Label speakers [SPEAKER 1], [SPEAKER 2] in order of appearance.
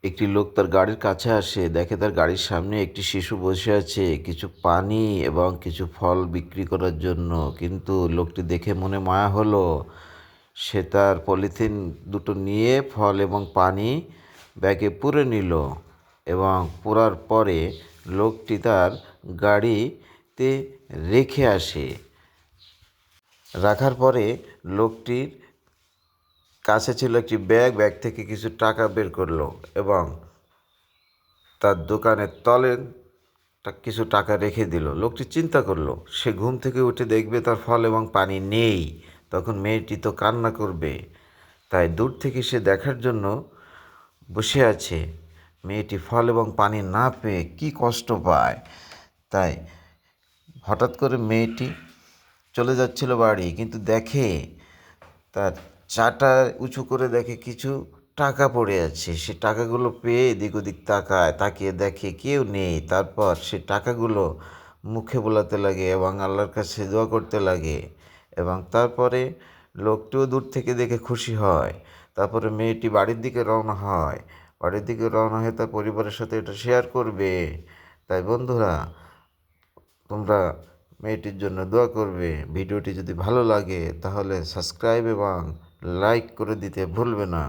[SPEAKER 1] একটি লোক তার গাড়ির কাছে আসে, দেখে তার গাড়ির সামনে একটি শিশু বসে আছে কিছু পানি এবং কিছু ফল বিক্রি করার জন্য। কিন্তু লোকটি দেখে মনে মায়া হলো। সে তার পলিথিন দুটো নিয়ে ফল এবং পানি ব্যাগে পুরে নিল এবং পুরার পরে লোকটি তার গাড়িতে রেখে আসে। রাখার পরে লোকটির কাছে ছিল একটি ব্যাগ থেকে কিছু টাকা বের করলো এবং তার দোকানের তলে কিছু টাকা রেখে দিল। লোকটি চিন্তা করলো, সে ঘুম থেকে উঠে দেখবে তার ফল এবং পানি নেই। তখন মেয়েটি তো কান্না করবে। তাই দূর থেকে সে দেখার জন্য বসে আছে। মেয়েটি ফল এবং পানি না পেয়ে কী কষ্ট পায়। তাই হঠাৎ করে মেয়েটি চলে যাচ্ছিল বাড়ি, কিন্তু দেখে তার চাটা উঁচু করে দেখে কিছু টাকা পড়ে আছে। সে টাকাগুলো পেয়ে এদিক ওদিক তাকিয়ে দেখে কেউ নেই। তারপর সে টাকাগুলো মুখে বোলাতে লাগে এবং আল্লাহর কাছে দোয়া করতে লাগে এবং তারপরে লোকটিও দূর থেকে দেখে খুশি হয়। তারপরে মেয়েটি বাড়ির দিকে রওনা হয়। বাড়ির দিকে রওনা হয়ে তার পরিবারের সাথে এটা শেয়ার করবে। তাই বন্ধুরা, তোমরা মেয়েটির জন্য দোয়া করবে। ভিডিওটি যদি ভালো লাগে তাহলে সাবস্ক্রাইব এবং লাইক করে দিতে ভুলবে না।